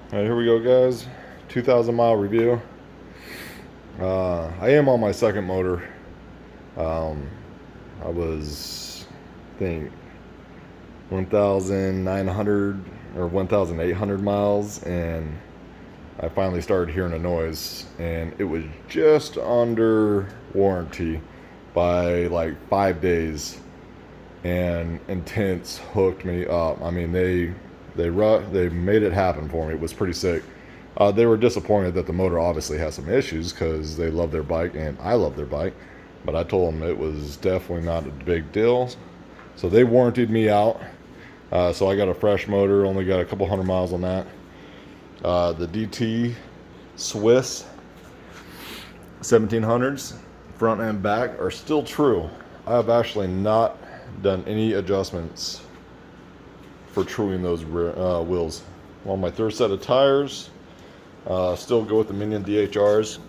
All right, here we go, guys. 2,000 mile review. I am on my second motor. Um, I was, I think, 1,900 or 1,800 miles, and I finally started hearing a noise, and it was just under warranty by like 5 days. And Intense hooked me up. I mean, they made it happen for me. It was pretty sick. They were disappointed that the motor obviously has some issues because they love their bike and I love their bike, but I told them it was definitely not a big deal. So they warrantied me out. So I got a fresh motor, only got a couple hundred miles on that. The DT Swiss 1700s, front and back, are still true. I have actually not done any adjustments for truing those wheels. On my third set of tires, still go with the Minion DHRs.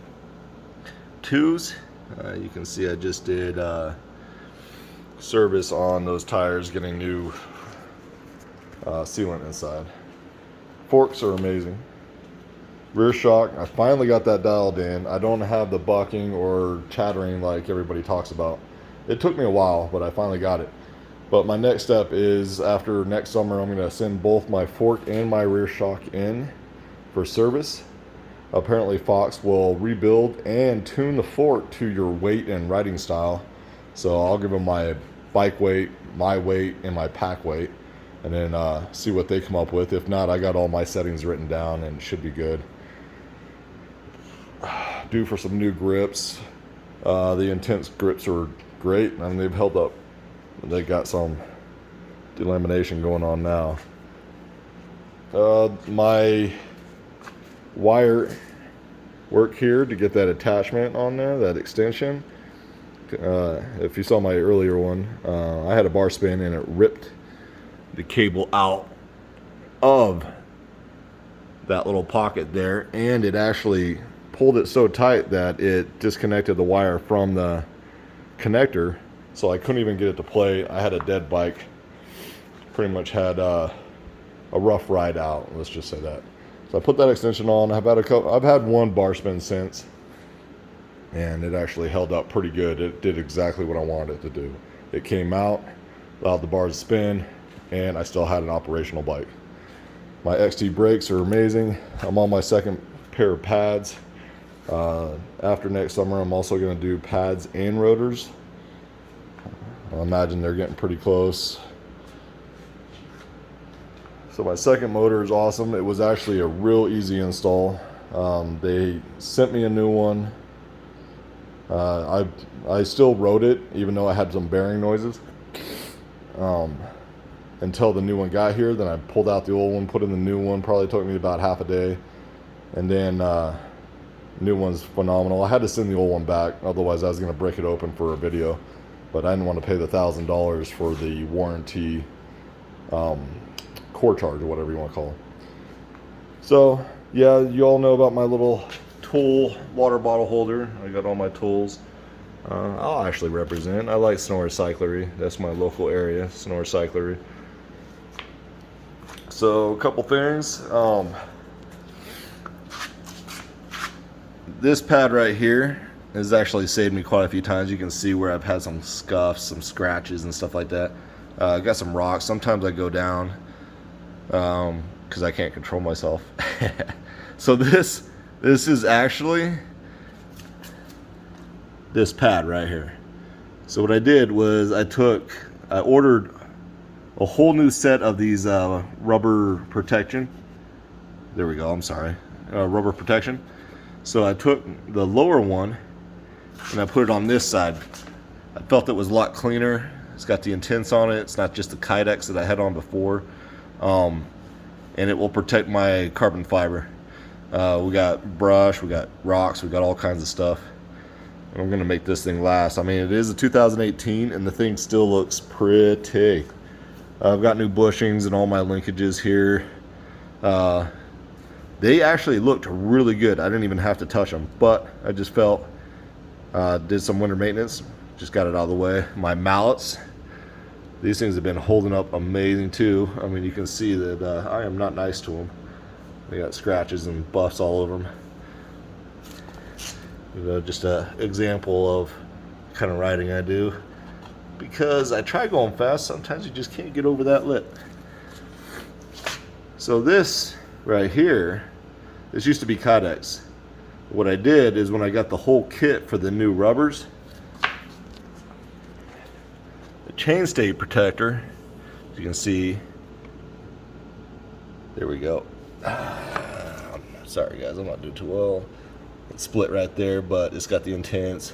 Twos, you can see I just did service on those tires, getting new sealant inside. Forks are amazing. Rear shock, I finally got that dialed in. I don't have the bucking or chattering like everybody talks about. It took me a while, but I finally got it. But my next step is, after next summer, I'm going to send both my fork and my rear shock in for service. Apparently Fox will rebuild and tune the fork to your weight and riding style. So I'll give them my bike weight, my weight, and my pack weight, and then see what they come up with. If not, I got all my settings written down and it should be good. Due for some new grips. The Intense grips are great. I mean, they've held up. They got some delamination going on now. My wire work here to get that attachment on there, that extension. If you saw my earlier one, I had a bar spin and it ripped the cable out of that little pocket there, and it actually pulled it so tight that it disconnected the wire from the connector, so I couldn't even get it to play. I had a dead bike. Pretty much had a rough ride out, let's just say that. So I put that extension on. I've had one bar spin since, and it actually held up pretty good. It did exactly what I wanted it to do. It came out, allowed the bars to spin, and I still had an operational bike. My XT brakes are amazing. I'm on my second pair of pads. After next summer, I'm also going to do pads and rotors. I imagine they're getting pretty close. So my second motor is awesome. It was actually a real easy install. They sent me a new one. I still rode it, even though I had some bearing noises. Until the new one got here. Then I pulled out the old one, put in the new one. Probably took me about half a day. And then new one's phenomenal. I had to send the old one back, otherwise I was going to break it open for a video. But I didn't want to pay the $1,000 for the warranty core charge, or whatever you want to call it. So yeah, you all know about my little tool water bottle holder. I got all my tools. I'll actually represent. I like Snow Recyclery. That's my local area, Snow Recyclery. So a couple things. This pad right here has actually saved me quite a few times. You can see where I've had some scuffs, some scratches and stuff like that. I got some rocks. Sometimes I go down because I can't control myself. So this is actually this pad right here. So what I did was I ordered a whole new set of these rubber protection. There we go, I'm sorry. Rubber protection. So I took the lower one and I put it on this side. I felt it was a lot cleaner. It's got the Intense on it. It's not just the Kydex that I had on before. And it will protect my carbon fiber. We got brush, we got rocks, we got all kinds of stuff. And I'm gonna make this thing last. I mean, it is a 2018 and the thing still looks pretty. I've got new bushings and all my linkages here. They actually looked really good. I didn't even have to touch them, but I just felt, did some winter maintenance, just got it out of the way. My mallets, these things have been holding up amazing too. I mean, you can see that I am not nice to them. They got scratches and buffs all over them. Just an example of the kind of riding I do. Because I try going fast, sometimes you just can't get over that lip. So this right here, this used to be Kydex. What I did is when I got the whole kit for the new rubbers, the chainstay protector, as you can see, there we go. Sorry guys, I'm not doing too well. It's split right there, but it's got the Intense.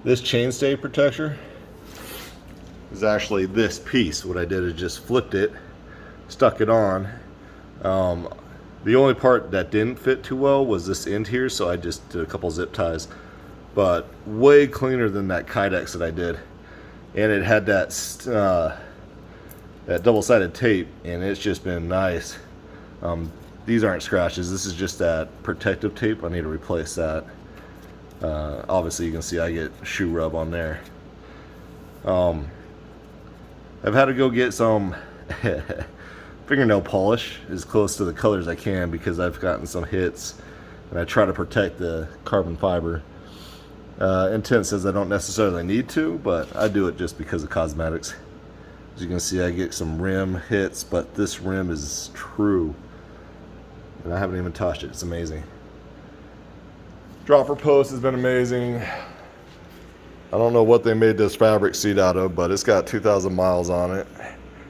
This chainstay protector is actually this piece. What I did is just flipped it, stuck it on. The only part that didn't fit too well was this end here, so I just did a couple zip ties. But way cleaner than that Kydex that I did. And it had that double-sided tape, and it's just been nice. These aren't scratches, this is just that protective tape. I need to replace that. Obviously you can see I get shoe rub on there. I've had to go get some fingernail polish as close to the color as I can because I've gotten some hits and I try to protect the carbon fiber. Intense says I don't necessarily need to, but I do it just because of cosmetics. As you can see, I get some rim hits, but this rim is true. And I haven't even touched it. It's amazing. Dropper post has been amazing. I don't know what they made this fabric seat out of, but it's got 2,000 miles on it.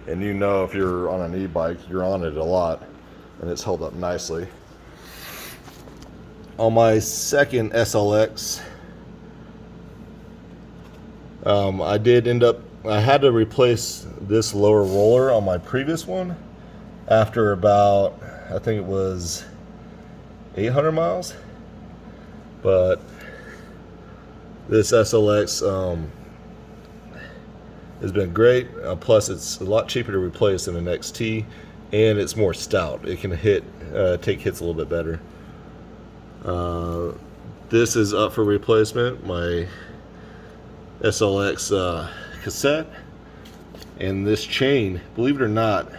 And you know if you're on an e-bike, you're on it a lot. And it's held up nicely. On my second SLX, I had to replace this lower roller on my previous one after about, I think it was 800 miles. But this SLX has been great. Plus, it's a lot cheaper to replace than an XT, and it's more stout. It can take hits a little bit better. This is up for replacement. My SLX cassette, and this chain, believe it or not,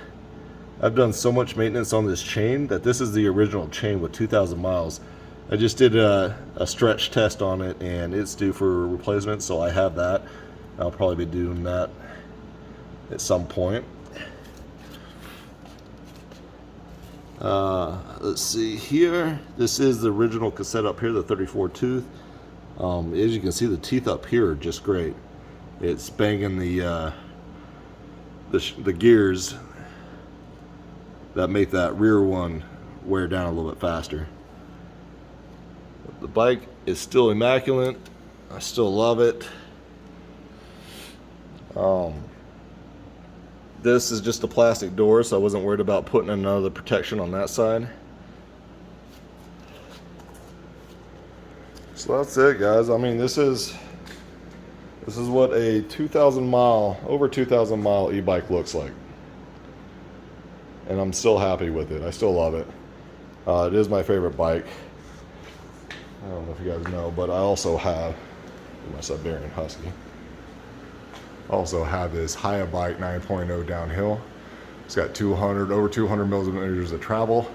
I've done so much maintenance on this chain that this is the original chain with 2,000 miles. I just did a stretch test on it and it's due for replacement, so I have that. I'll probably be doing that at some point. Let's see here. This is the original cassette up here, the 34 tooth. As you can see, the teeth up here are just great. It's banging the gears that make that rear one wear down a little bit faster. The bike is still immaculate. I still love it. This is just a plastic door, so I wasn't worried about putting another protection on that side. So that's it, guys. I mean, this is what a 2,000 mile, over 2,000 mile e-bike looks like. And I'm still happy with it. I still love it. It is my favorite bike. I don't know if you guys know, but I also have my Siberian Husky. Also have this Bike 9.0 downhill. It's got over 200 millimeters of travel.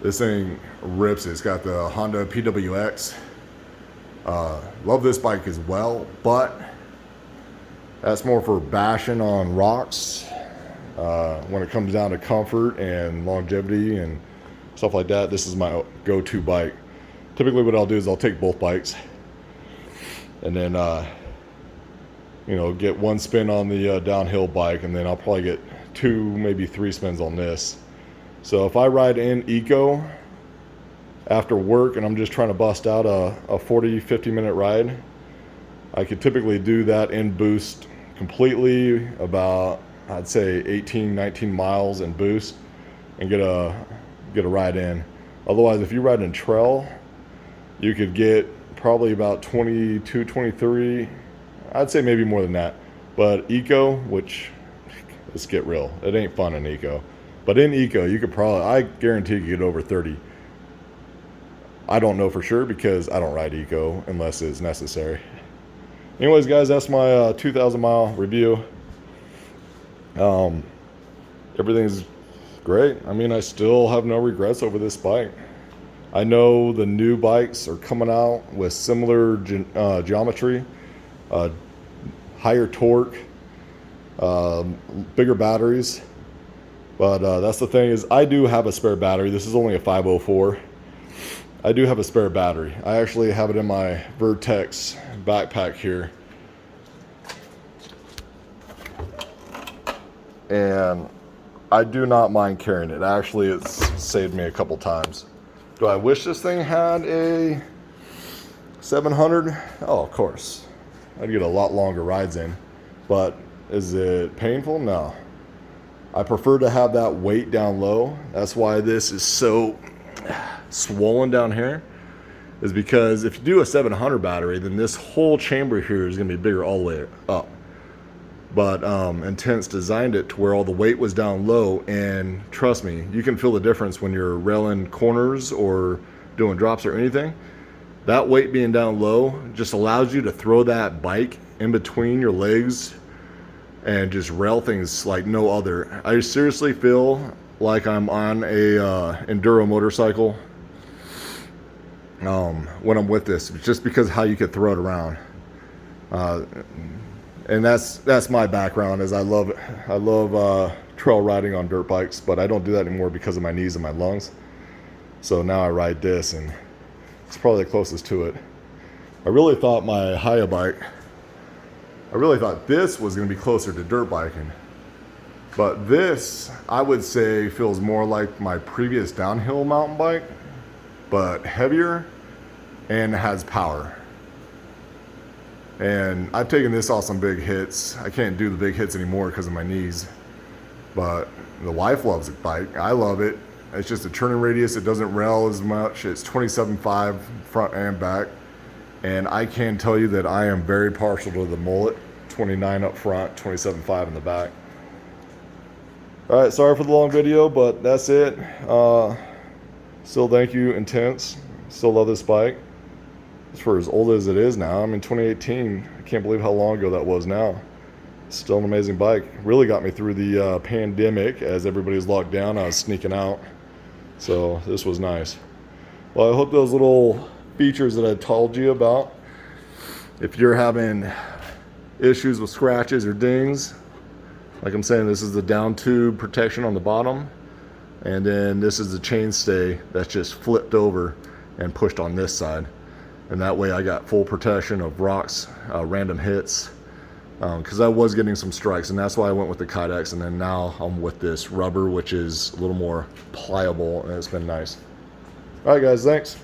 This thing rips. It's got the Honda PWX. Love this bike as well, but that's more for bashing on rocks. When it comes down to comfort and longevity and stuff like that, this is my go-to bike. Typically what I'll do is I'll take both bikes and then get one spin on the downhill bike, and then I'll probably get 2, maybe 3 spins on this. So if I ride in eco after work and I'm just trying to bust out a 40-50 minute ride, I could typically do that in boost completely, about I'd say 18-19 miles in boost, and get a ride in. Otherwise, if you ride in trail, you could get probably about 22, 23. I'd say maybe more than that. But eco, which, let's get real, it ain't fun in eco. But in eco, you could probably, I guarantee you could get over 30. I don't know for sure because I don't ride eco unless it's necessary. Anyways, guys, that's my 2,000 mile review. Everything's great. I mean, I still have no regrets over this bike. I know the new bikes are coming out with similar geometry, higher torque, bigger batteries. But that's the thing is I do have a spare battery. This is only a 504. I do have a spare battery. I actually have it in my Vertex backpack here. And I do not mind carrying it. Actually, it's saved me a couple times. Do I wish this thing had a 700? Oh, of course. I'd get a lot longer rides in. But is it painful? No. I prefer to have that weight down low. That's why this is so swollen down here, is because if you do a 700 battery, then this whole chamber here is going to be bigger all the way up. But Intense designed it to where all the weight was down low, and trust me, you can feel the difference when you're railing corners or doing drops or anything. That weight being down low just allows you to throw that bike in between your legs and just rail things like no other. I seriously feel like I'm on a enduro motorcycle when I'm with this, just because how you could throw it around. And that's my background, is I love trail riding on dirt bikes, but I don't do that anymore because of my knees and my lungs. So now I ride this, and it's probably the closest to it. I really thought my Haya bike, I really thought this was going to be closer to dirt biking. But this, I would say, feels more like my previous downhill mountain bike, but heavier and has power. And I've taken this off some big hits. I can't do the big hits anymore because of my knees. But the wife loves the bike. I love it. It's just a turning radius. It doesn't rail as much. It's 27.5 front and back. And I can tell you that I am very partial to the mullet. 29 up front, 27.5 in the back. All right, sorry for the long video, but that's it. Still thank you, Intense. Still love this bike. It's for as old as it is now. I'm in 2018. I can't believe how long ago that was now. Still an amazing bike. Really got me through the pandemic. As everybody was locked down, I was sneaking out. So this was nice. Well, I hope those little features that I told you about, if you're having issues with scratches or dings, like I'm saying, this is the down tube protection on the bottom, and then this is the chainstay that's just flipped over and pushed on this side, and that way I got full protection of rocks, random hits, because I was getting some strikes, and that's why I went with the Kydex. And then now I'm with this rubber, which is a little more pliable, and it's been nice. All right guys, thanks.